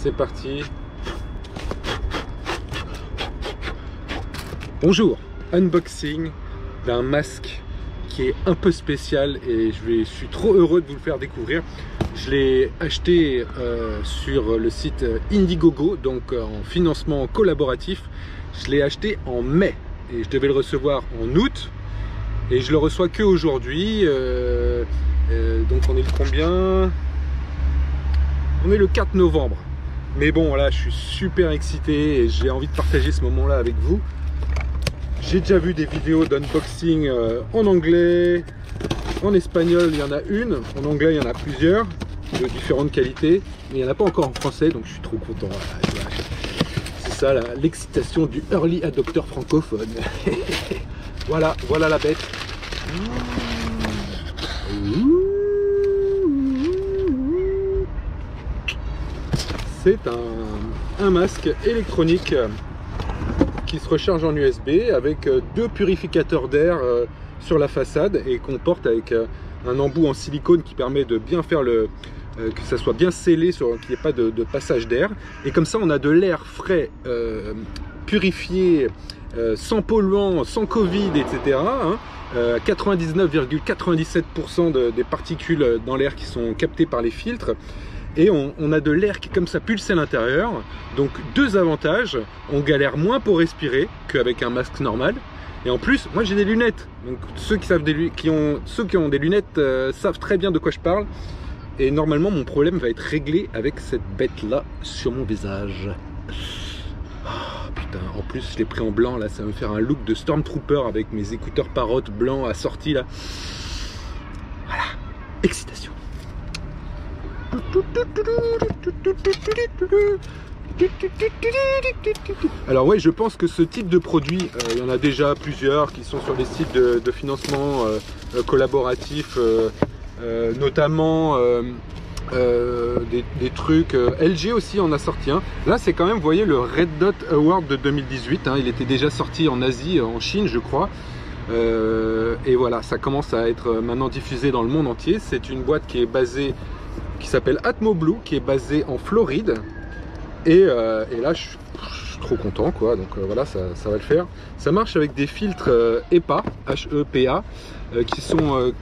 c'est parti. Bonjour, unboxing d'un masque qui est un peu spécial et je suis trop heureux de vous le faire découvrir. Je l'ai acheté sur le site Indiegogo, donc en financement collaboratif. Je l'ai acheté en mai et je devais le recevoir en août et je le reçois que aujourd'hui. Donc on est le combien? On est le 4 novembre. Mais bon, là je suis super excité et j'ai envie de partager ce moment là avec vous. J'ai déjà vu des vidéos d'unboxing en anglais, en espagnol il y en a une, en anglais il y en a plusieurs de différentes qualités, mais il n'y en a pas encore en français, donc je suis trop content. Voilà, c'est ça l'excitation du early adopter francophone. Voilà, voilà la bête. C'est un masque électronique qui se recharge en USB avec deux purificateurs d'air sur la façade et qu'on porte avec un embout en silicone qui permet de bien faire que ça soit bien scellé, qu'il n'y ait pas de passage d'air. Et comme ça on a de l'air frais, purifié, sans polluants, sans Covid, etc. 99,97% des particules dans l'air qui sont captées par les filtres. Et on a de l'air qui comme ça pulse à l'intérieur. Donc deux avantages, on galère moins pour respirer qu'avec un masque normal. Et en plus, moi j'ai des lunettes. Donc ceux qui ont des lunettes savent très bien de quoi je parle. Et normalement mon problème va être réglé avec cette bête là sur mon visage. Oh, putain, en plus je l'ai pris en blanc là, ça va me faire un look de Stormtrooper avec mes écouteurs parottes blancs assortis là. Voilà, excitation. Alors ouais, je pense que ce type de produit, il y en a déjà plusieurs qui sont sur des sites de financement collaboratif, notamment des trucs, LG aussi en a sorti un. Là c'est quand même, vous voyez, le Red Dot Award de 2018, il était déjà sorti en Asie, en Chine je crois. Et voilà, ça commence à être maintenant diffusé dans le monde entier. C'est une boîte qui est basée, qui s'appelle Atmoblue, qui est basée en Floride. Et là je suis trop content quoi, donc voilà, ça va le faire. Ça marche avec des filtres HEPA, H-E-P-A, qui sont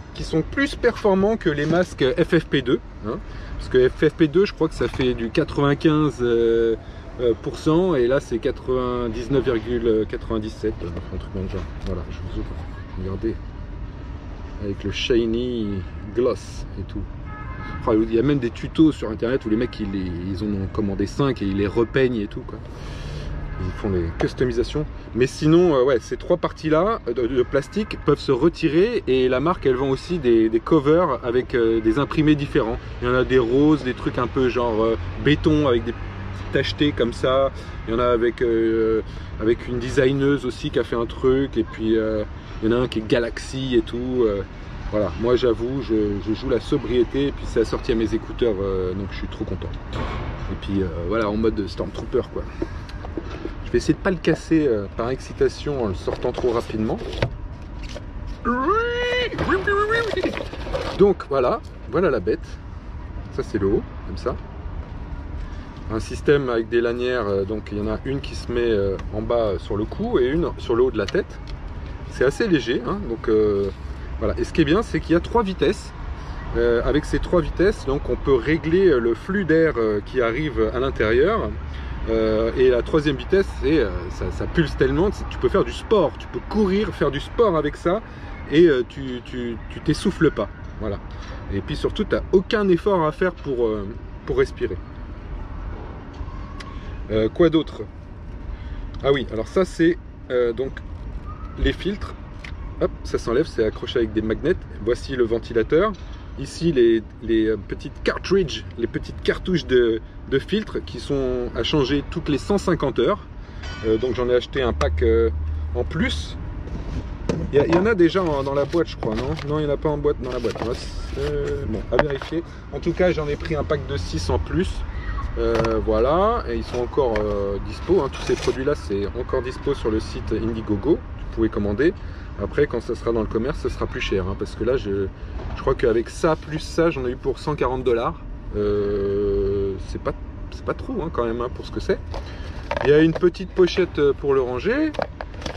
plus performants que les masques FFP2, parce que FFP2 je crois que ça fait du 95%, et là c'est 99,97, un truc dans le genre. Voilà, je vous ouvre, regardez, avec le shiny gloss et tout. Il y a même des tutos sur internet où les mecs ils en ont commandé 5 et ils les repeignent et tout quoi. Ils font des customisations. Mais sinon ouais, ces trois parties là de plastique peuvent se retirer, et la marque elle vend aussi des covers avec des imprimés différents. Il y en a des roses, des trucs un peu genre béton avec des petites tachetés comme ça. Il y en a avec une designeuse aussi qui a fait un truc, et puis il y en a un qui est Galaxy et tout. Voilà, moi j'avoue, je joue la sobriété, et puis c'est assorti à mes écouteurs, donc je suis trop content. Et puis voilà, en mode Stormtrooper quoi. Je vais essayer de pas le casser par excitation en le sortant trop rapidement. Donc voilà, voilà la bête. Ça c'est le haut, comme ça. Un système avec des lanières, donc il y en a une qui se met en bas sur le cou et une sur le haut de la tête. C'est assez léger, donc voilà. Et ce qui est bien, c'est qu'il y a 3 vitesses. Avec ces 3 vitesses, donc on peut régler le flux d'air qui arrive à l'intérieur. Et la 3e vitesse, c'est ça pulse tellement que tu peux faire du sport, tu peux courir, faire du sport avec ça, et tu t'essouffles pas. Voilà. Et puis surtout, tu n'as aucun effort à faire pour respirer. Quoi d'autre? Ah oui, alors ça c'est donc les filtres. Hop, ça s'enlève, c'est accroché avec des magnets. Voici le ventilateur. Ici les petites cartridges, les petites cartouches de filtres qui sont à changer toutes les 150 heures. Donc j'en ai acheté un pack en plus. Il y en a déjà dans la boîte je crois, non? Non, il n'y en a pas en boîte dans la boîte. Bon, à vérifier. En tout cas j'en ai pris un pack de 6 en plus. Voilà, et ils sont encore dispo, tous ces produits là c'est encore dispo sur le site Indiegogo, vous pouvez commander. Après quand ça sera dans le commerce ça sera plus cher, parce que là je crois qu'avec ça plus ça j'en ai eu pour 140 $. C'est c'est pas trop hein, quand même hein, pour ce que c'est. Il y a une petite pochette pour le ranger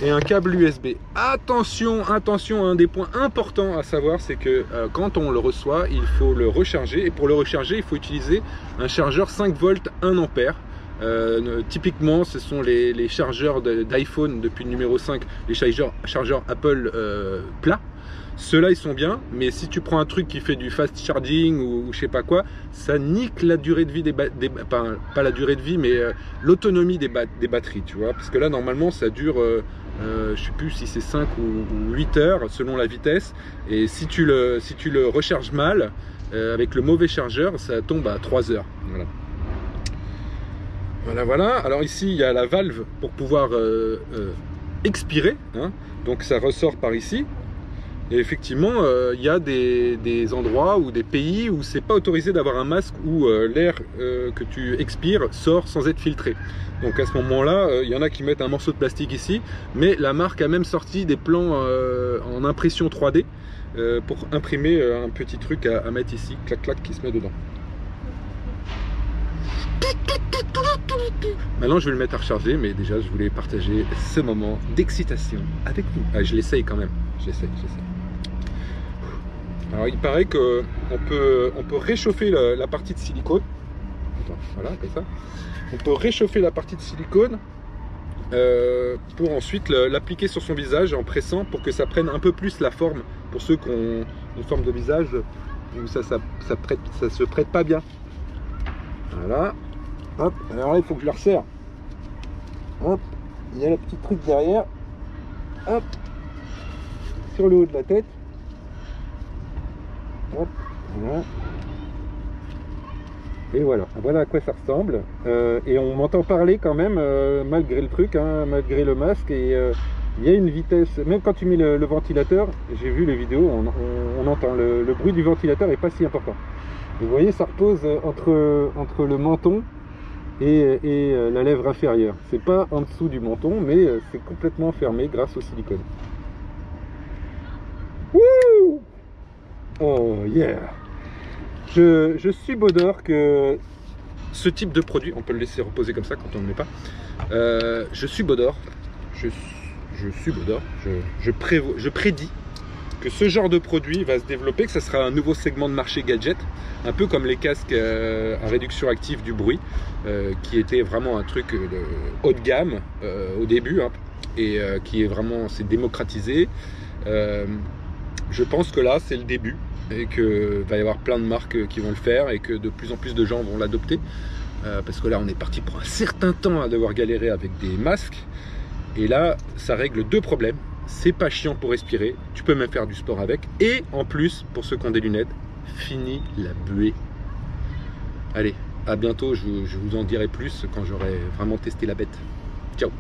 et un câble USB. Attention, attention, un des points importants à savoir, c'est que quand on le reçoit, il faut le recharger. Et pour le recharger, il faut utiliser un chargeur 5 volts 1 ampère. Typiquement, ce sont les chargeurs d'iPhone depuis le numéro 5, les chargeurs Apple plats. Ceux-là, ils sont bien, mais si tu prends un truc qui fait du fast charging ou je sais pas quoi, ça nique la durée de vie pas la durée de vie, mais l'autonomie des batteries, tu vois. Parce que là, normalement, ça dure, je sais plus si c'est 5 ou 8 heures selon la vitesse. Et si tu le recharges mal, avec le mauvais chargeur, ça tombe à 3 heures. Voilà. Voilà, voilà. Alors ici, il y a la valve pour pouvoir expirer, hein. Donc ça ressort par ici. Et effectivement, il y a des endroits ou des pays où c'est pas autorisé d'avoir un masque où l'air que tu expires sort sans être filtré. Donc à ce moment-là, il y en a qui mettent un morceau de plastique ici, mais la marque a même sorti des plans en impression 3D pour imprimer un petit truc à mettre ici, clac clac, qui se met dedans. Maintenant, je vais le mettre à recharger, mais déjà, je voulais partager ce moment d'excitation avec vous. Ah, je l'essaye quand même, j'essaye. Alors il paraît qu'on peut réchauffer la partie de silicone. Attends, voilà, comme ça. On peut réchauffer la partie de silicone pour ensuite l'appliquer sur son visage en pressant pour que ça prenne un peu plus la forme. Pour ceux qui ont une forme de visage où ça se prête pas bien. Voilà. Hop, alors là il faut que je la resserre. Hop, il y a le petit truc derrière. Hop, sur le haut de la tête. Hop, voilà. Et voilà à quoi ça ressemble. Et on m'entend parler quand même, malgré le truc, hein, malgré le masque. Et il y a une vitesse, même quand tu mets le ventilateur, j'ai vu les vidéos, on entend le bruit du ventilateur est pas si important. Et vous voyez, ça repose entre le menton et la lèvre inférieure. C'est pas en dessous du menton, mais c'est complètement fermé grâce au silicone. Wouh! Oh yeah! Je subodore que ce type de produit, on peut le laisser reposer comme ça quand on ne le met pas. Je subodore, je prédis que ce genre de produit va se développer, que ce sera un nouveau segment de marché gadget, un peu comme les casques à réduction active du bruit, qui était vraiment un truc de haut de gamme au début, hein, et qui est vraiment, s'est démocratisé. Je pense que là, c'est le début et qu'il va y avoir plein de marques qui vont le faire et que de plus en plus de gens vont l'adopter. Parce que là, on est parti pour un certain temps à devoir galérer avec des masques. Et là, ça règle deux problèmes. C'est pas chiant pour respirer, tu peux même faire du sport avec. Et en plus, pour ceux qui ont des lunettes, fini la buée. Allez, à bientôt, je vous en dirai plus quand j'aurai vraiment testé la bête. Ciao!